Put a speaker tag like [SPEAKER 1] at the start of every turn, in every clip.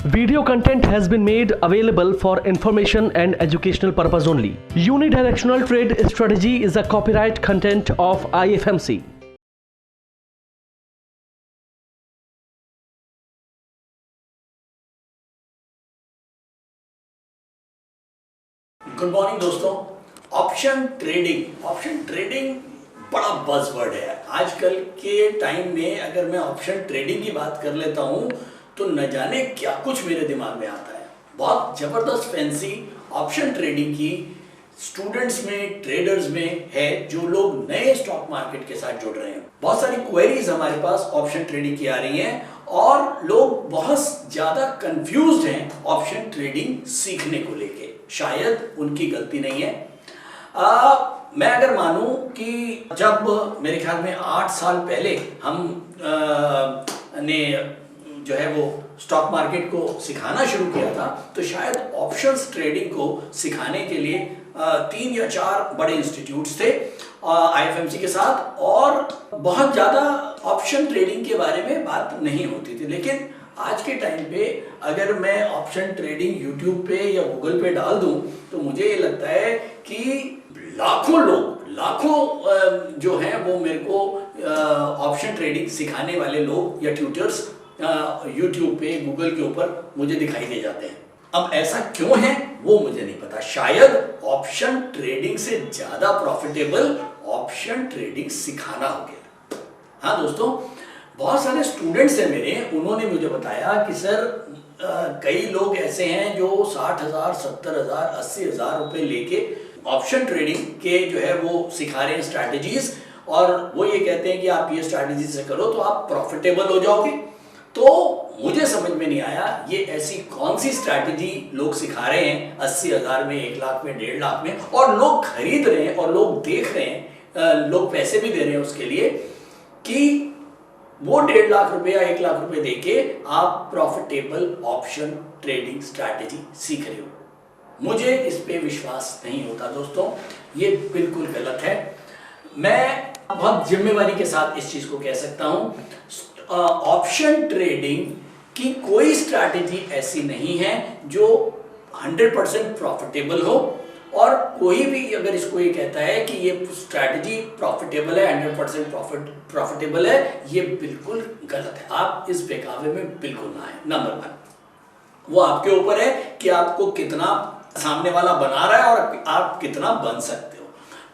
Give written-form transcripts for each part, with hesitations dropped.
[SPEAKER 1] Video content has been made available for information and educational purpose only. Unidirectional trade strategy is a copyright content of IFMC.
[SPEAKER 2] Good morning दोस्तों। Option trading बड़ा buzzword है आजकल के time में। अगर मैं option trading की बात कर लेता हूं तो न जाने क्या कुछ मेरे दिमाग में आता है। बहुत ज़बरदस्त फैंसी ऑप्शन ट्रेडिंग की स्टूडेंट्स में, ट्रेडर्स में है, जो लोग नए स्टॉक मार्केट के साथ जुड़ रहे हैं। बहुत सारी क्वेरीज हमारे पास ऑप्शन ट्रेडिंग की आ रही हैं और लोग बहुत ज़्यादा कंफ्यूज्ड हैं ऑप्शन ट्रेडिंग सीखने को लेके। शायद उनकी गलती नहीं है। मैं अगर मानूं कि जब मेरे ख्याल में 8 साल पहले हम ने जो है वो स्टॉक मार्केट को सिखाना शुरू किया था, तो शायद ऑप्शंस ट्रेडिंग को सिखाने के लिए 3 या 4 बड़े इंस्टीट्यूट्स थे IFMC के साथ, और बहुत ज़्यादा ऑप्शन ट्रेडिंग के बारे में बात नहीं होती थी। लेकिन आज के टाइम पे अगर मैं ऑप्शन ट्रेडिंग यूट्यूब पे या गूगल पे डाल दूं तो मुझे ये लगता है कि लाखों जो हैं वो मेरे को ऑप्शन ट्रेडिंग सिखाने वाले लोग या ट्यूटर्स यूट्यूब पे, गूगल के ऊपर मुझे दिखाई दे जाते हैं। अब ऐसा क्यों है वो मुझे नहीं पता। शायद ऑप्शन ट्रेडिंग से ज़्यादा प्रॉफिटेबल ऑप्शन ट्रेडिंग सिखाना हो गया। हाँ दोस्तों, बहुत सारे स्टूडेंट्स हैं मेरे, उन्होंने मुझे बताया कि सर कई लोग ऐसे हैं जो 60,000, 70,000, 80,000 रुपये लेके ऑप्शन ट्रेडिंग के जो है वो सिखा रहे हैं स्ट्रैटेजीज, और वो ये कहते हैं कि आप ये स्ट्रैटेजी से करो तो आप प्रॉफिटेबल हो जाओगे। तो मुझे समझ में नहीं आया ये ऐसी कौन सी स्ट्रैटेजी लोग सिखा रहे हैं 80,000 में, 1 लाख में, 1.5 लाख में, और लोग खरीद रहे हैं और लोग देख रहे हैं, लोग पैसे भी दे रहे हैं उसके लिए कि वो 1.5 लाख रुपए या 1 लाख रुपए देके आप प्रॉफिटेबल ऑप्शन ट्रेडिंग स्ट्रैटेजी सीख रहे हो। मुझे इस पे विश्वास नहीं होता दोस्तों, ये बिल्कुल गलत है। मैं बहुत जिम्मेवारी के साथ इस चीज को कह सकता हूं, ऑप्शन ट्रेडिंग की कोई स्ट्रैटेजी ऐसी नहीं है जो 100% प्रॉफिटेबल हो, और कोई भी अगर इसको ये कहता है कि ये स्ट्रैटेजी प्रॉफिटेबल है, 100% प्रॉफिटेबल है, ये बिल्कुल गलत है। आप इस बहकावे में बिल्कुल ना आए। नंबर 1, वो आपके ऊपर है कि आपको कितना सामने वाला बना रहा है और आप कितना बन सकते हो।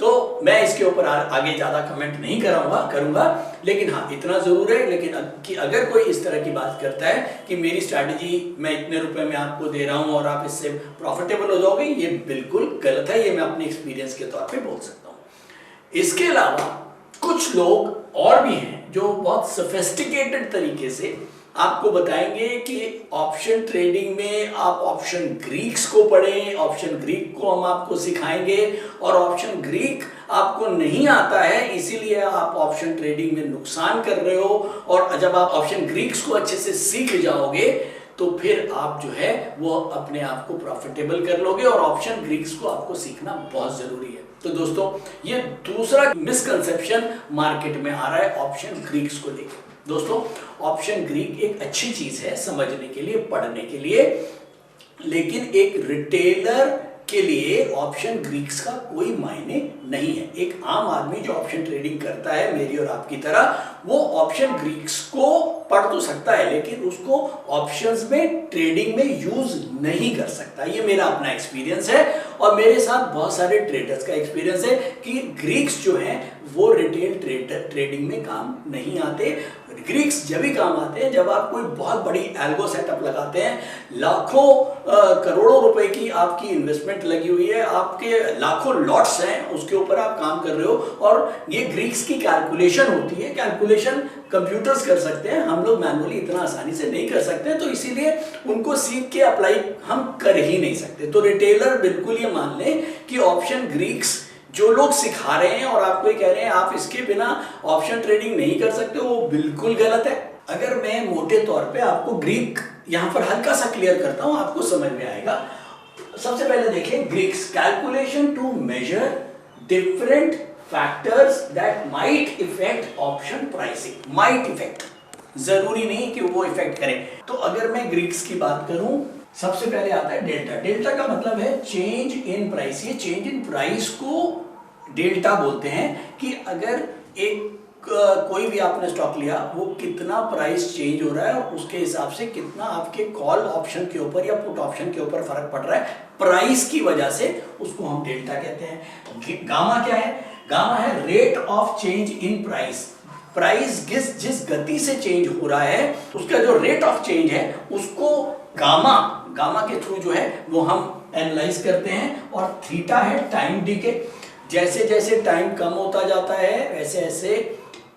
[SPEAKER 2] तो मैं इसके ऊपर आगे ज़्यादा कमेंट नहीं करूँगा, लेकिन हाँ इतना ज़रूर है लेकिन कि अगर कोई इस तरह की बात करता है कि मेरी स्ट्रैटेजी मैं इतने रुपए में आपको दे रहा हूँ और आप इससे प्रॉफिटेबल हो जाओगे, ये बिल्कुल गलत है। ये मैं अपने एक्सपीरियंस के तौर पे बोल सकता हूँ। इसके अलावा कुछ लोग और भी हैं जो बहुत सोफिस्टिकेटेड तरीके से आपको बताएंगे कि ऑप्शन ट्रेडिंग में आप ऑप्शन ग्रीक्स को पढ़ें, ऑप्शन ग्रीक को हम आपको सिखाएंगे, और ऑप्शन ग्रीक आपको नहीं आता है इसीलिए आप ऑप्शन ट्रेडिंग में नुकसान कर रहे हो, और जब आप ऑप्शन ग्रीक्स को अच्छे से सीख जाओगे तो फिर आप जो है वो अपने आप को प्रॉफिटेबल कर लोगे, और ऑप्शन ग्रीक्स को आपको सीखना बहुत जरूरी है। तो दोस्तों ये दूसरा मिसकंसेप्शन मार्केट में आ रहा है ऑप्शन ग्रीक्स को लेकर। दोस्तों ऑप्शन ग्रीक एक अच्छी चीज है समझने के लिए, पढ़ने के लिए, लेकिन एक रिटेलर के लिए ऑप्शन ग्रीक्स का कोई मायने नहीं है। एक आम आदमी जो ऑप्शन ट्रेडिंग करता है मेरी और आपकी तरह, वो ऑप्शन ग्रीक्स को पढ़ तो सकता है लेकिन उसको ऑप्शंस में ट्रेडिंग में यूज नहीं कर सकता। ये मेरा अपना एक्सपीरियंस है और मेरे साथ बहुत सारे ट्रेडर्स का एक्सपीरियंस है कि ग्रीक्स जो हैं वो रिटेल ट्रेडिंग में काम नहीं आते। ग्रीक्स जब भी काम आते हैं जब आप कोई बहुत बड़ी एल्गो सेटअप लगाते हैं, लाखों करोड़ों रुपए की आपकी इन्वेस्टमेंट लगी हुई है, आपके लाखों लॉट्स हैं, उसके ऊपर आप काम कर रहे हो, और ये ग्रीक्स की कैलकुलेशन होती है। कैलकुलेशन कंप्यूटर्स कर सकते हैं, हम लोग मैनुअली इतना आसानी से नहीं कर सकते, तो इसीलिए उनको सीख के अप्लाई हम कर ही नहीं सकते। तो रिटेलर बिल्कुल ये मान लें कि ऑप्शन ग्रीक्स जो लोग सिखा रहे हैं और आपको ये कह रहे हैं आप इसके बिना ऑप्शन ट्रेडिंग नहीं कर सकते, वो बिल्कुल गलत है। अगर मैं मोटे तौर पे आपको ग्रीक यहां पर हल्का सा क्लियर करता हूं, आपको समझ में आएगा। सबसे पहले देखें Greeks, calculation to measure different factors that might affect option pricing. Might affect, जरूरी नहीं कि वो इफेक्ट करे। तो अगर मैं ग्रीक्स की बात करूं, सबसे पहले आता है डेल्टा। डेल्टा का मतलब है चेंज इन प्राइस। ये चेंज इन प्राइस को डेल्टा बोलते हैं कि अगर एक कोई भी आपने स्टॉक लिया, वो कितना प्राइस चेंज हो रहा है और उसके हिसाब से कितना आपके कॉल ऑप्शन के ऊपर या पुट ऑप्शन के ऊपर फर्क पड़ रहा है प्राइस की वजह से, उसको हम डेल्टा कहते हैं। गामा क्या है? गामा है rate of change in price. Price जिस गति से चेंज हो रहा है उसका जो रेट ऑफ चेंज है उसको गामा के थ्रू जो है वो हम एनालाइज करते हैं। और थीटा है टाइम डीके। जैसे जैसे टाइम कम होता जाता है वैसे ऐसे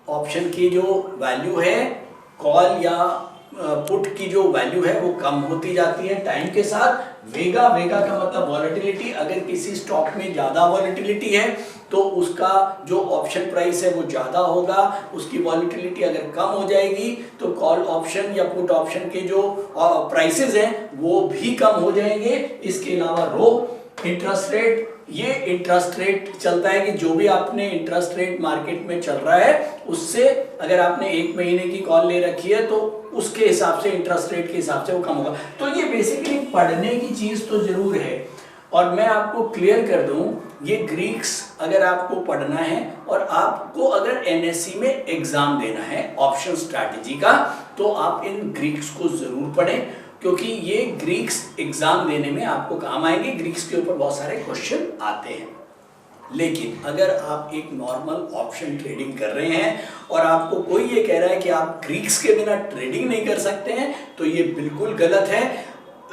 [SPEAKER 2] ऑप्शन की जो वैल्यू है, कॉल या पुट की जो वैल्यू है वो कम होती जाती है टाइम के साथ। वेगा का मतलब वॉलेटिलिटी। अगर किसी स्टॉक में ज्यादा वॉलेटिलिटी है तो उसका जो ऑप्शन प्राइस है वो ज्यादा होगा। उसकी वॉलेटिलिटी अगर कम हो जाएगी तो कॉल ऑप्शन या पुट ऑप्शन के जो प्राइसेस हैं वो भी कम हो जाएंगे। इसके अलावा रो इंटरेस्ट रेट, ये इंटरेस्ट रेट चलता है कि जो भी आपने इंटरेस्ट रेट मार्केट में चल रहा है उससे अगर आपने 1 महीने की कॉल ले रखी है तो उसके हिसाब से इंटरेस्ट रेट के हिसाब से वो कम होगा। तो ये बेसिकली पढ़ने की चीज तो जरूर है। और मैं आपको क्लियर कर दूं, ये ग्रीक्स अगर आपको पढ़ना है और आपको अगर एनएससी में एग्जाम देना है ऑप्शन स्ट्रैटेजी का, तो आप इन ग्रीक्स को जरूर पढ़ें, क्योंकि ये ग्रीक्स एग्जाम देने में आपको काम आएंगे। ग्रीक्स के ऊपर बहुत सारे क्वेश्चन आते हैं। लेकिन अगर आप एक नॉर्मल ऑप्शन ट्रेडिंग कर रहे हैं और आपको कोई ये कह रहा है कि आप ग्रीक्स के बिना ट्रेडिंग नहीं कर सकते हैं, तो ये बिल्कुल गलत है।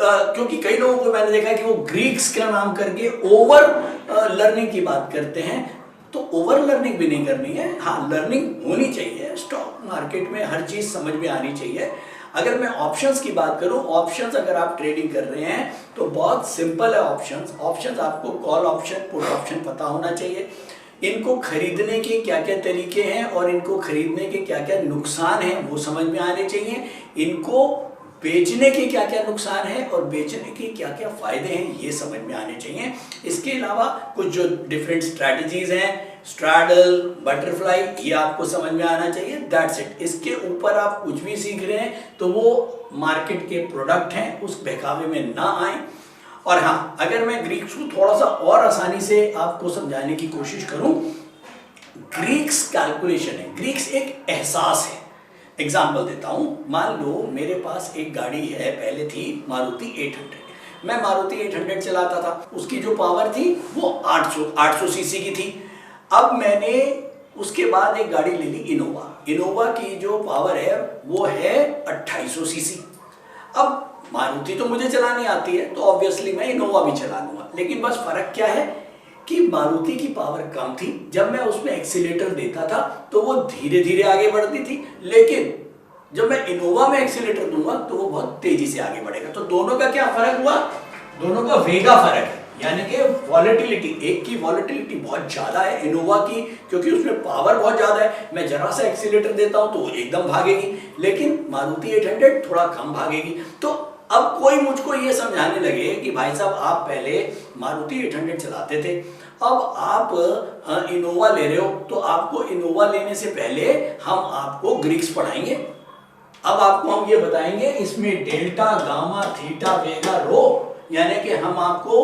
[SPEAKER 2] क्योंकि कई लोगों को मैंने देखा है कि वो ग्रीक्स का नाम करके ओवर लर्निंग की बात करते हैं। तो ओवर लर्निंग भी नहीं करनी है। हाँ, लर्निंग होनी चाहिए। स्टॉक मार्केट में हर चीज समझ में आनी चाहिए। अगर मैं ऑप्शंस की बात करूं, ऑप्शंस अगर आप ट्रेडिंग कर रहे हैं तो बहुत सिंपल है। ऑप्शंस आपको कॉल ऑप्शन, पुट ऑप्शन पता होना चाहिए। इनको खरीदने के क्या क्या तरीके हैं और इनको खरीदने के क्या क्या नुकसान हैं वो समझ में आने चाहिए। इनको बेचने के क्या क्या नुकसान है और बेचने के क्या क्या फायदे हैं ये समझ में आने चाहिए। इसके अलावा कुछ जो डिफरेंट स्ट्रैटेजीज हैं, स्ट्रैडल, बटरफ्लाई, ये आपको समझ में आना चाहिए। That's it. इसके ऊपर आप कुछ भी सीख रहे हैं तो वो मार्केट के प्रोडक्ट हैं, उस बहकावे में ना आए। और हाँ, अगर मैं ग्रीक्स को थोड़ा सा और आसानी से आपको समझाने की कोशिश करूं, ग्रीक्स कैलकुलेशन है। ग्रीक्स एक एहसास है। एग्जाम्पल देता हूं, मान लो मेरे पास एक गाड़ी है, पहले थी मारुति 800। मैं मारुति 800 चलाता था। उसकी जो पावर थी वो 800 सीसी की थी। अब मैंने उसके बाद एक गाड़ी ले ली इनोवा। इनोवा की जो पावर है वो है 2800 सीसी। अब मारुति तो मुझे चलानी आती है तो ऑब्वियसली मैं इनोवा भी चला लूंगा। लेकिन बस फर्क क्या है कि मारुति की पावर कम थी। जब मैं उसमें एक्सीलेटर देता था तो वो धीरे धीरे आगे बढ़ती थी, लेकिन जब मैं इनोवा में एक्सीलेटर दूंगा तो वो बहुत तेजी से आगे बढ़ेगा। तो दोनों का क्या फर्क हुआ? दोनों का वेगा फर्क है, यानी कि वॉलेटिलिटी। एक की वॉलेटिलिटी बहुत ज्यादा है इनोवा की, क्योंकि उसमें पावर बहुत ज्यादा है। मैं जरा सा एक्सीलेटर देता हूं तो वो एकदम भागेगी, लेकिन मारुति 800 थोड़ा कम भागेगी। तो अब कोई मुझको ये समझाने लगे कि भाई साहब आप पहले मारुति 800 चलाते थे, अब आप इनोवा ले रहे हो, तो आपको इनोवा लेने से पहले हम आपको ग्रीक्स पढ़ाएंगे। अब आपको हम ये बताएंगे इसमें डेल्टा, गामा, थीटा, वेगा, रो, यानी कि हम आपको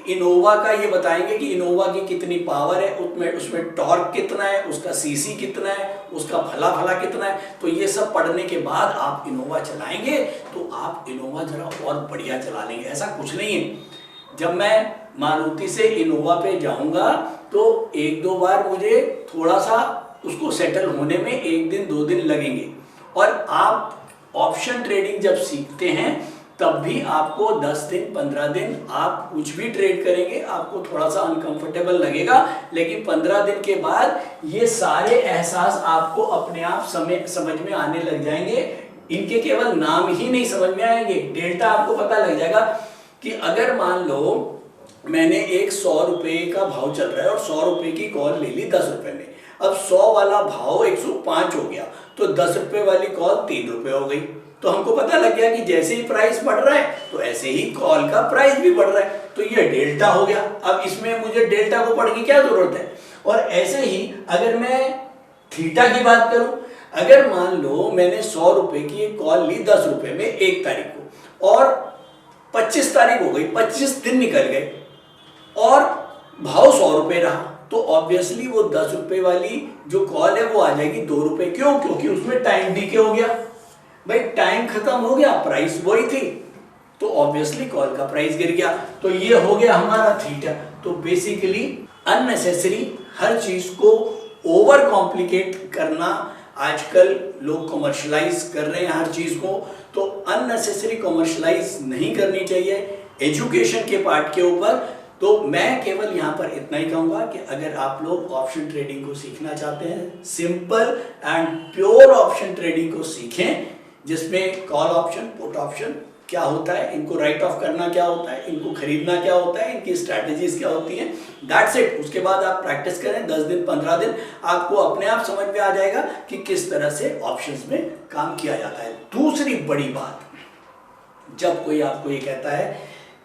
[SPEAKER 2] इनोवा का ये बताएंगे कि इनोवा की कितनी पावर है, उसमें टॉर्क कितना है, उसका सीसी कितना है, उसका भला कितना है। तो ये सब पढ़ने के बाद आप इनोवा चलाएंगे तो आप इनोवा जरा और बढ़िया चला लेंगे। ऐसा कुछ नहीं है। जब मैं मारुति से इनोवा पे जाऊंगा तो 1-2 बार मुझे थोड़ा सा उसको सेटल होने में 1 दिन 2 दिन लगेंगे। और आप ऑप्शन ट्रेडिंग जब सीखते हैं तब भी आपको 10 दिन 15 दिन आप कुछ भी ट्रेड करेंगे, आपको थोड़ा सा अनकंफर्टेबल लगेगा, लेकिन 15 दिन के बाद ये सारे एहसास आपको अपने आप समझ में आने लग जाएंगे। इनके केवल नाम ही नहीं समझ में आएंगे। डेल्टा आपको पता लग जाएगा कि अगर मान लो मैंने एक 100 रुपए का भाव चल रहा है और 100 रुपए की कॉल ले ली 10 रुपए में। अब 100 वाला भाव 105 हो गया तो 10 रुपए वाली कॉल 3 रुपए हो गई। तो हमको पता लग गया कि जैसे ही प्राइस बढ़ रहा है तो ऐसे ही कॉल का प्राइस भी बढ़ रहा है। तो ये डेल्टा हो गया। अब इसमें मुझे डेल्टा को पढ़ने की क्या जरूरत है। और ऐसे ही अगर मैं थीटा की बात करूं, अगर मान लो मैंने 100 रुपए की एक कॉल ली 10 रुपए में 1 तारीख को और 25 तारीख हो गई, 25 दिन निकल गए और भाव 100 रुपए रहा, तो ऑब्वियसली वो 10 रुपए वाली जो कॉल है वो आ जाएगी 2 रुपए। क्यों? क्योंकि उसमें टाइम डीके हो गया। भाई टाइम खत्म हो गया, प्राइस वही थी, तो ऑब्वियसली कॉल का प्राइस गिर गया। तो ये हो गया हमारा थीटा। तो बेसिकली अननेसेसरी हर चीज को ओवर कॉम्प्लिकेट करना, आजकल लोग कॉमर्शलाइज कर रहे हैं हर चीज को, तो अननेसेसरी कॉमर्शलाइज नहीं करनी चाहिए एजुकेशन के पार्ट के ऊपर। तो मैं केवल यहाँ पर इतना ही कहूँगा कि अगर आप लोग ऑप्शन ट्रेडिंग को सीखना चाहते हैं, simple and pure option trading को सीखें, जिसमें कॉल ऑप्शन, पुट ऑप्शन क्या होता है, इनको राइट ऑफ करना क्या होता है, इनको खरीदना क्या होता है, इनकी स्ट्रैटेजीज क्या होती हैं, दैट्स इट। उसके बाद आप प्रैक्टिस करें 10 दिन 15 दिन, आपको अपने आप समझ में आ जाएगा कि किस तरह से ऑप्शंस में काम किया जाता है। दूसरी बड़ी बात, जब कोई आपको ये कहता है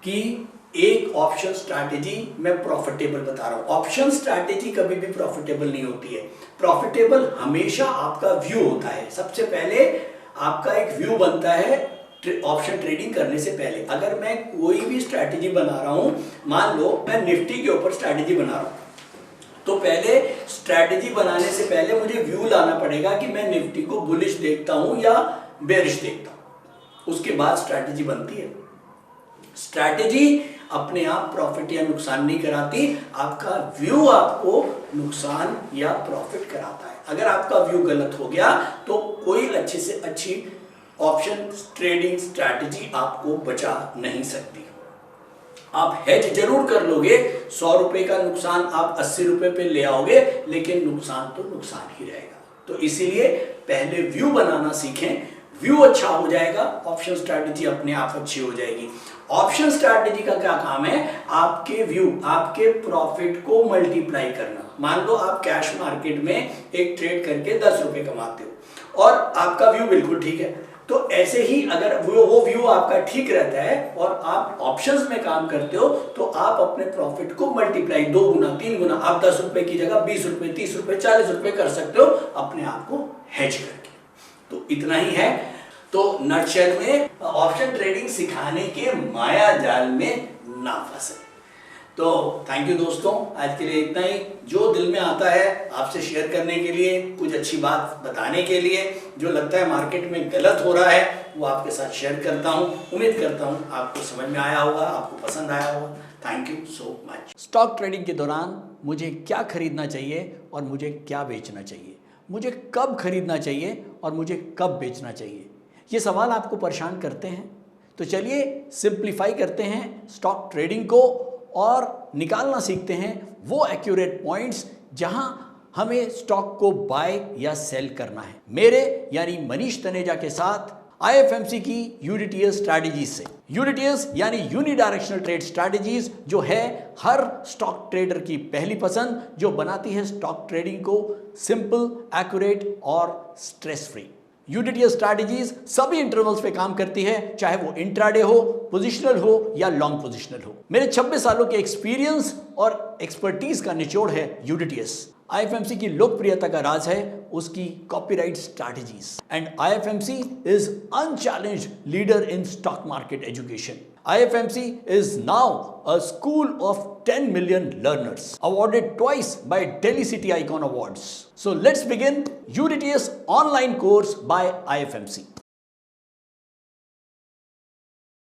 [SPEAKER 2] कि एक ऑप्शन स्ट्रैटेजी मैं प्रॉफिटेबल बता रहा हूं, ऑप्शन स्ट्रैटेजी कभी भी प्रॉफिटेबल नहीं होती है। प्रॉफिटेबल हमेशा आपका व्यू होता है। सबसे पहले आपका एक व्यू बनता है ऑप्शन ट्रेडिंग करने से पहले। अगर मैं कोई भी स्ट्रैटेजी बना रहा हूं, मान लो मैं निफ्टी के ऊपर स्ट्रैटेजी बना रहा हूं, तो पहले स्ट्रैटेजी बनाने से पहले मुझे व्यू लाना पड़ेगा कि मैं निफ्टी को बुलिश देखता हूं या बेरिश देखता हूं, उसके बाद स्ट्रैटेजी बनती है। स्ट्रैटेजी अपने आप प्रॉफिट या नुकसान नहीं कराती, आपका व्यू आपको नुकसान या प्रॉफिट कराता है। अगर आपका व्यू गलत हो गया तो कोई अच्छी से अच्छी ऑप्शन ट्रेडिंग स्ट्रैटेजी आपको बचा नहीं सकती। आप हेज जरूर कर लोगे, 100 रुपए का नुकसान आप 80 रुपए पे ले आओगे, लेकिन नुकसान तो नुकसान ही रहेगा। तो इसीलिए पहले व्यू बनाना सीखें, व्यू अच्छा हो जाएगा, ऑप्शन स्ट्रैटेजी अपने आप अच्छी हो जाएगी। ऑप्शन स्ट्रैटेजी का क्या काम है? आपके व्यू, आपके प्रॉफिट को मल्टीप्लाई करना। मान लो आप कैश मार्केट में एक ट्रेड करके 10 रुपए कमाते हो और आपका व्यू बिल्कुल ठीक है, तो ऐसे ही अगर वो व्यू आपका ठीक रहता है और आप ऑप्शंस में काम करते हो, तो आप अपने प्रॉफिट को मल्टीप्लाई 2 गुना 3 गुना, आप 10 रुपए की जगह 20 रुपए 30 रुपए 40 रुपए कर सकते हो अपने आप को हेज करके। तो इतना ही है। तो नटशेल में ऑप्शन ट्रेडिंग सिखाने के माया जाल में ना फंसे। तो थैंक यू दोस्तों, आज के लिए इतना ही। जो दिल में आता है आपसे शेयर करने के लिए, कुछ अच्छी बात बताने के लिए, जो लगता है मार्केट में गलत हो रहा है वो आपके साथ शेयर करता हूं। उम्मीद करता हूं आपको समझ में आया होगा, आपको पसंद आया होगा। Thank you so much. Stock trading के दौरान मुझे क्या खरीदना चाहिए और मुझे क्या बेचना चाहिए, मुझे कब खरीदना चाहिए और मुझे कब बेचना चाहिए, ये सवाल आपको परेशान करते हैं। तो चलिए सिंप्लीफाई करते हैं स्टॉक ट्रेडिंग को और निकालना सीखते हैं वो एक्यूरेट पॉइंट्स जहां हमें स्टॉक को बाय या सेल करना है, मेरे यानी मनीष तनेजा के साथ IFMC की यूनिटीएस स्ट्रैटेजीज से। यूनिटीएस यानी यूनिडायरेक्शनल ट्रेड स्ट्रैटेजीज, जो है हर स्टॉक ट्रेडर की पहली पसंद, जो बनाती है स्टॉक ट्रेडिंग को सिंपल, एक्यूरेट और स्ट्रेस फ्री। यूनिटीएस स्ट्रैटेजीज सभी इंटरवल्स पे काम करती है, चाहे वो इंट्राडे हो, पोजिशनल हो या लॉन्ग पोजिशनल हो। मेरे 26 सालों के एक्सपीरियंस और एक्सपर्टीज का निचोड़ है यूनिटीएस। IFMC की लोकप्रियता का राज है उसकी copyright strategies, and IFMC is unchallenged leader in stock market education. IFMC is now a school of 10 million learners, awarded twice by Delhi City Icon Awards. So let's begin UDTS online course by IFMC.